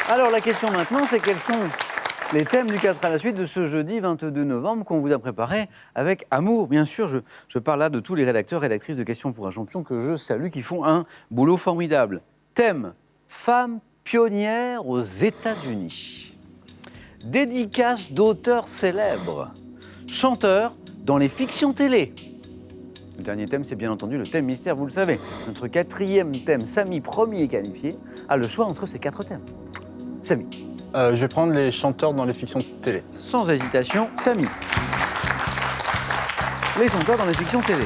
Alors la question maintenant, c'est quels sont les thèmes du 4 à la suite de ce jeudi 22 novembre qu'on vous a préparé avec amour. Bien sûr, je parle là de tous les rédacteurs et rédactrices de Questions pour un champion que je salue, qui font un boulot formidable. Thème, femmes pionnières aux États-Unis. Dédicace d'auteurs célèbres. Chanteurs dans les fictions télé. Le dernier thème, c'est bien entendu le thème mystère, vous le savez. Notre quatrième thème, Samy, premier qualifié, a le choix entre ces 4 thèmes. Samy. Je vais prendre les chanteurs dans les fictions télé. Sans hésitation, Samy. Les chanteurs dans les fictions télé.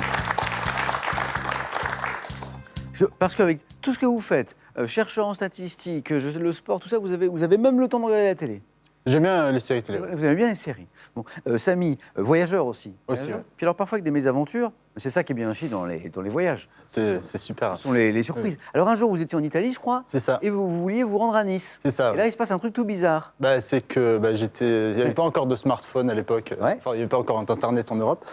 Parce qu'avec tout ce que vous faites, chercheur en statistiques, le sport, tout ça, vous avez même le temps de regarder la télé. J'aime bien les séries télé. Vous aimez bien les séries. Bon, Samy, voyageur aussi. Aussi, ouais. Puis alors parfois avec des mésaventures, c'est ça qui est bien aussi dans les voyages. C'est super. Ce sont les surprises. Oui. Alors un jour, vous étiez en Italie, je crois. C'est ça. Et vous vouliez vous rendre à Nice. C'est ça. Et là, il se passe un truc tout bizarre. C'est que il n'y avait pas encore de smartphone à l'époque. Ouais. Enfin, il n'y avait pas encore Internet en Europe.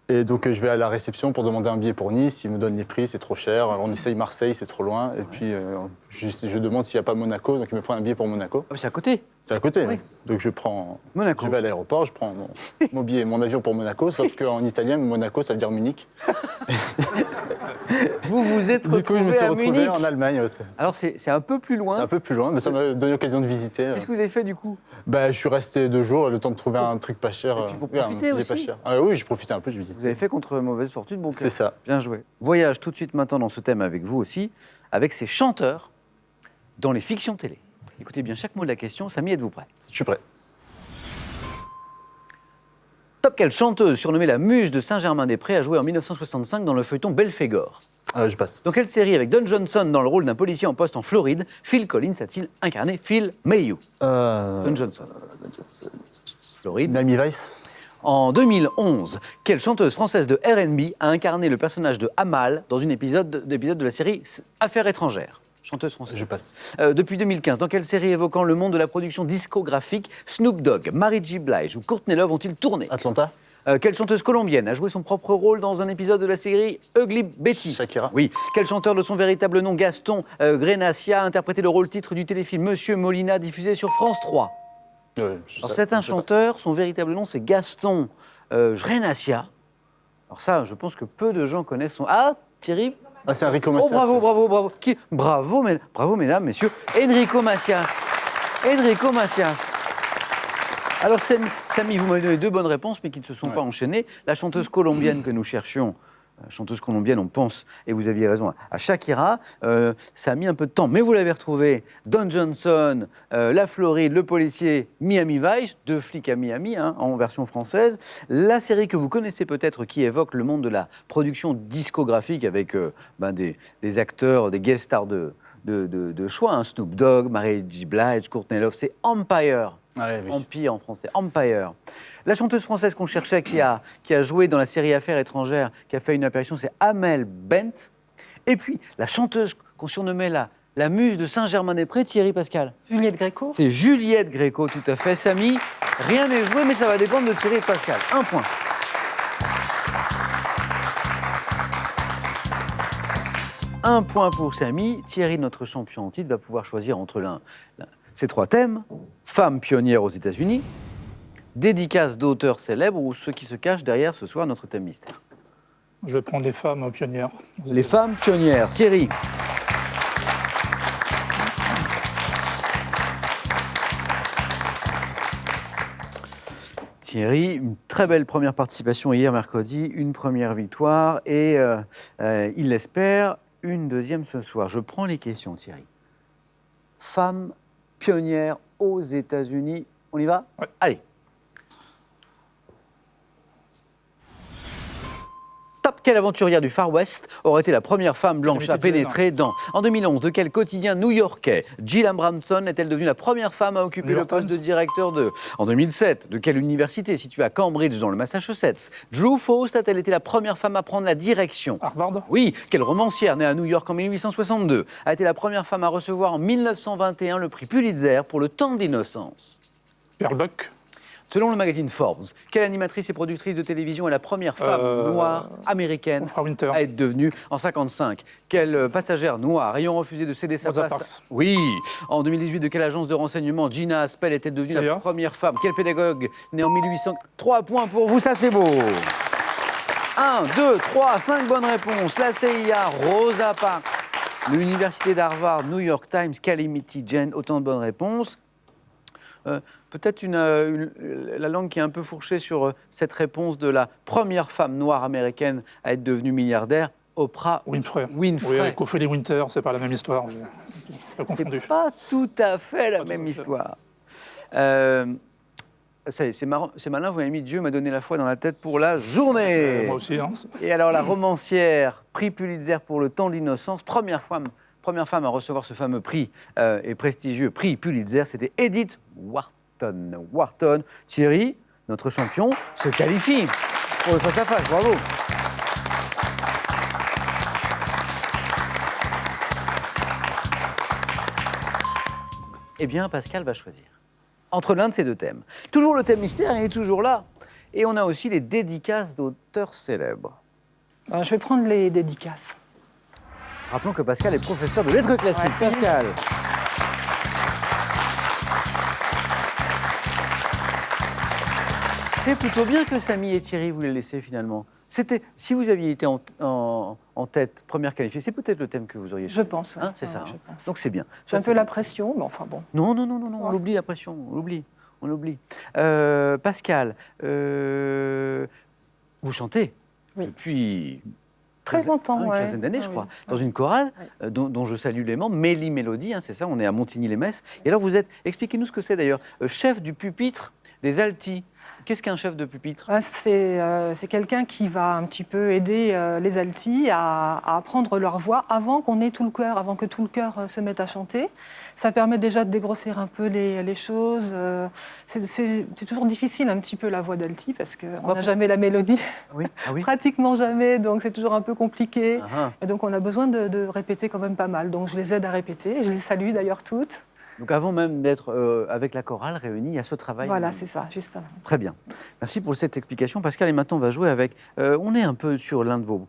Et donc, je vais à la réception pour demander un billet pour Nice. Ils me donnent les prix, c'est trop cher. Alors, on essaye Marseille, c'est trop loin. Et puis, je demande s'il n'y a pas Monaco. Donc, ils me prennent un billet pour Monaco. Ah, c'est à côté. C'est à côté. Oui. Donc, je prends Monaco. Je vais à l'aéroport, je prends mon billet, mon avion pour Monaco. Sauf qu'en italien, Monaco, ça veut dire Munich. Vous vous êtes retrouvé Du coup, je me suis retrouvé Munich. en Allemagne aussi. Alors, c'est un peu plus loin. C'est un peu plus loin, mais ça m'a donné l'occasion de visiter. Qu'est-ce que vous avez fait du coup? Je suis resté 2 jours, le temps de trouver un truc pas cher. Et puis pour profiter aussi. Pas cher. Ah, oui, j'ai profité un peu, j'ai visité. Vous avez fait contre mauvaise fortune, bon cœur. C'est ça. Bien joué. Voyage tout de suite maintenant dans ce thème avec vous aussi, avec ces chanteurs dans les fictions télé. Écoutez bien chaque mot de la question. Samy, êtes-vous prêt? Je suis prêt. Top, quelle chanteuse surnommée la muse de Saint-Germain-des-Prés a joué en 1965 dans le feuilleton Belphégor? Je passe. Dans quelle série, avec Don Johnson dans le rôle d'un policier en poste en Floride, Phil Collins a-t-il incarné Phil Mayhew? Don Johnson. Floride. Miami Vice. En 2011, quelle chanteuse française de R&B a incarné le personnage de Amal dans un épisode de la série Affaires étrangères? Chanteuse française. Je passe. Depuis 2015, dans quelle série évoquant le monde de la production discographique, Snoop Dogg, Mary J. Blige ou Courtney Love ont-ils tourné? Atlanta. Quelle chanteuse colombienne a joué son propre rôle dans un épisode de la série Ugly Betty? Shakira. Oui. Quel chanteur de son véritable nom, Gaston Grenacia, a interprété le rôle titre du téléfilm Monsieur Molina, diffusé sur France 3? Alors c'est un chanteur, son véritable nom c'est Gaston Grenacia. Alors ça, je pense que peu de gens connaissent son... Ah, Thierry? C'est Enrico Oh, Macias. bravo. Qui? Bravo, mesdames, messieurs. Enrico Macias. Enrico Macias. Alors, Samy, vous m'avez donné 2 bonnes réponses, mais qui ne se sont pas enchaînées. La chanteuse colombienne que nous cherchions, chanteuse colombienne, on pense, et vous aviez raison, à Shakira. Ça a mis un peu de temps, mais vous l'avez retrouvé. Don Johnson, la Floride, le policier, Miami Vice, 2 flics à Miami, en version française. La série que vous connaissez peut-être, qui évoque le monde de la production discographique avec des acteurs, des guest stars de choix, Snoop Dogg, Mary J. Blige, Courtney Love, c'est Empire. Ouais, oui. Empire en français, Empire. La chanteuse française qu'on cherchait, qui a joué dans la série Affaires étrangères, qui a fait une apparition, c'est Amel Bent. Et puis, la chanteuse qu'on surnommait la muse de Saint-Germain-des-Prés, Thierry Pascal. Juliette Gréco. C'est Juliette Gréco, tout à fait. Samy, rien n'est joué, mais ça va dépendre de Thierry Pascal. 1 point. Un point pour Samy. Thierry, notre champion en titre, va pouvoir choisir entre ces 3 thèmes. Femmes pionnières aux États-Unis, dédicace d'auteurs célèbres ou ceux qui se cachent derrière ce soir notre thème mystère. Je prends des femmes pionnières. Les femmes pionnières. Thierry. Thierry, une très belle première participation hier mercredi, une première victoire et il l'espère, une deuxième ce soir. Je prends les questions, Thierry. Femmes pionnières aux États-Unis, on y va? Ouais. Allez. Top, quelle aventurière du Far West aurait été la première femme blanche à pénétrer dans... En 2011, de quel quotidien new-yorkais Jill Abramson est-elle devenue la première femme à occuper le poste de directeur de... En 2007, de quelle université située à Cambridge dans le Massachusetts Drew Faust a-t-elle été la première femme à prendre la direction? Harvard. Oui. Quelle romancière née à New York en 1862 a été la première femme à recevoir en 1921 le prix Pulitzer pour Le Temps d'innocence? Pearl Buck. Selon le magazine Forbes, quelle animatrice et productrice de télévision est la première femme noire américaine Oprah Winfrey. à être devenue en 55? Quelle passagère noire ayant refusé de céder sa Rosa place? Parks. Oui. En 2018, de quelle agence de renseignement Gina Haspel était devenue la CIA. première femme? Quel pédagogue né en 1800? 3 points pour vous, ça c'est beau. 1, 2, 3, 5 bonnes réponses. La CIA, Rosa Parks. L'université d'Harvard, New York Times, Calamity Jane, autant de bonnes réponses. Peut-être la langue qui est un peu fourchée sur cette réponse de la première femme noire américaine à être devenue milliardaire, Oprah Winfrey. Winfrey. Oui, avec Ophélie Winter, c'est pas la même histoire. J'ai pas confondu. C'est pas tout à fait la Pas tout même à fait. histoire. C'est marrant, c'est malin, vous m'avez mis Dieu m'a donné la foi dans la tête pour la journée. Moi aussi. Hein. Et alors la romancière, prix Pulitzer pour le temps de l'innocence, première femme à recevoir ce fameux prix et prestigieux prix Pulitzer, c'était Edith Wharton. Thierry, notre champion, se qualifie pour le face-à-face, bravo. Eh bien, Pascal va choisir entre l'un de ces deux thèmes. Toujours le thème mystère, il est toujours là. Et on a aussi les dédicaces d'auteurs célèbres. Je vais prendre les dédicaces. Rappelons que Pascal est professeur de lettres classiques. Ouais, Pascal. C'est plutôt bien que Samy et Thierry vous les laissez finalement. Si vous aviez été en tête, première qualifiée, c'est peut-être le thème que vous auriez Je choisi. pense. Hein, c'est ça. Je hein. pense. Donc c'est bien. J'ai Ça, un c'est peu la bien. pression, mais enfin bon. Non, on l'oublie la pression, on l'oublie. Pascal, vous chantez Oui. depuis Très longtemps, une ouais. quinzaine d'années, je Ah crois, oui. dans une chorale dont je salue les membres, Mélie Mélodie, hein, c'est ça, on est à Montigny-les-Messes. Et alors vous êtes, expliquez-nous ce que c'est d'ailleurs, chef du pupitre des Altis. Qu'est-ce qu'un chef de pupitre? C'est quelqu'un qui va un petit peu aider les altis à apprendre leur voix avant qu'on ait tout le cœur, avant que tout le cœur se mette à chanter. Ça permet déjà de dégrossir un peu les choses. C'est toujours difficile un petit peu la voix d'alti parce qu'on n'a jamais la mélodie, Oui, ah oui. pratiquement jamais, donc c'est toujours un peu compliqué. Ah, Et donc on a besoin de répéter quand même pas mal. Donc je les aide à répéter, je les salue d'ailleurs toutes. donc avant même d'être avec la chorale réunie, il y a ce travail. Voilà, c'est ça, juste avant. Très bien. Merci pour cette explication, Pascal. Et maintenant, on va jouer avec... on est un peu sur l'un de vos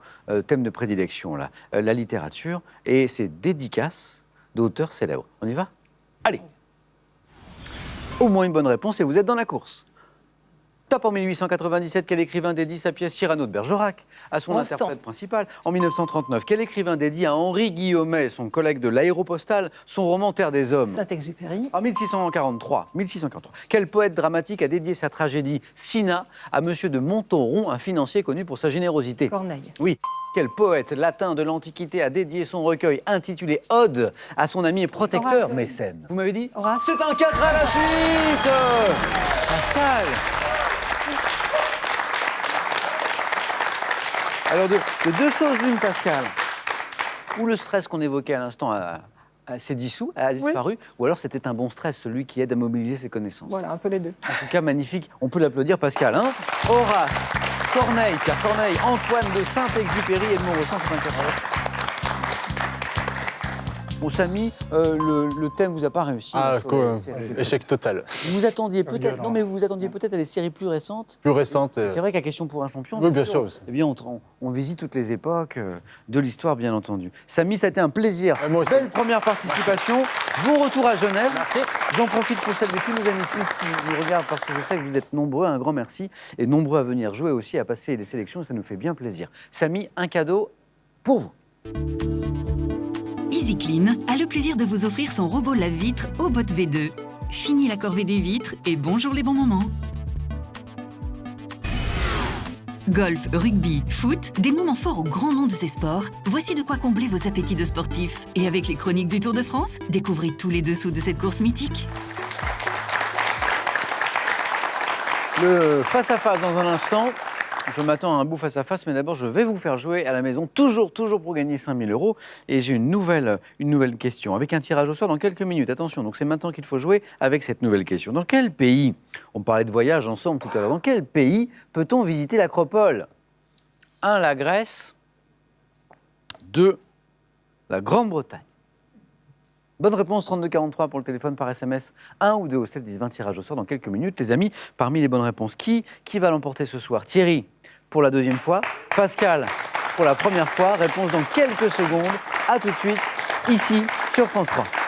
thèmes de prédilection, là, la littérature, et c'est dédicaces d'auteurs célèbres. On y va? Allez. Au moins une bonne réponse et vous êtes dans la course. Top en 1897, quel écrivain dédie sa pièce Cyrano de Bergerac à son Constant. interprète principal? En 1939, quel écrivain dédie à Henri Guillaumet, son collègue de l'Aéropostale, son roman Terre des Hommes? Saint-Exupéry. En 1643, quel poète dramatique a dédié sa tragédie Cinna à Monsieur de Montauron, un financier connu pour sa générosité? Corneille. Oui. Quel poète latin de l'Antiquité a dédié son recueil intitulé Ode à son ami et protecteur Horace. Mécène? Vous m'avez dit? Horace. C'est un 4 à la suite. Pascal. Alors, de deux choses l'une, Pascal. Ou le stress qu'on évoquait à l'instant s'est dissous, a disparu, ou alors c'était un bon stress, celui qui aide à mobiliser ses connaissances. Voilà, un peu les deux. En tout cas, magnifique. On peut l'applaudir, Pascal. Hein, Horace, Corneille, Pierre Corneille, Antoine de Saint-Exupéry, Edmond Rostand, c'est un 4 à la suite. Bon, Samy, le thème vous a pas réussi. Ah, sur quoi, les séries. échec total. Vous attendiez peut-être, violent. non mais vous attendiez peut-être à des séries plus récentes. Plus récente. C'est vrai qu'à Question pour un champion, Oui, bien sûr. eh bien, on visite toutes les époques de l'histoire, bien entendu. Samy, ça a été un plaisir. moi aussi. Belle première participation. Bon retour à Genève. Merci. J'en profite pour saluer tous nos amis suisses qui nous regardent parce que je sais que vous êtes nombreux. Un grand merci. Et nombreux à venir jouer aussi, à passer des sélections. Ça nous fait bien plaisir. Samy, un cadeau pour vous. EasyClean a le plaisir de vous offrir son robot lave-vitre Obot V2. Fini la corvée des vitres et bonjour les bons moments. Golf, rugby, foot, des moments forts au grand nom de ces sports. Voici de quoi combler vos appétits de sportifs. Et avec les chroniques du Tour de France, découvrez tous les dessous de cette course mythique. Le face-à-face dans un instant. Je m'attends à un bout face-à-face, mais d'abord, je vais vous faire jouer à la maison, toujours pour gagner 5 000 €. Et j'ai une nouvelle question, avec un tirage au sort dans quelques minutes. Attention, donc c'est maintenant qu'il faut jouer avec cette nouvelle question. Dans quel pays, on parlait de voyage ensemble tout à l'heure, dans quel pays peut-on visiter l'Acropole? 1, la Grèce. 2, la Grande-Bretagne. Bonne réponse, 3243 pour le téléphone par SMS. 1 ou 2 au 7 10 20, tirage au sort dans quelques minutes. Les amis, parmi les bonnes réponses, qui va l'emporter ce soir? Thierry pour la deuxième fois, Pascal pour la première fois. Réponse dans quelques secondes. À tout de suite, ici sur France 3.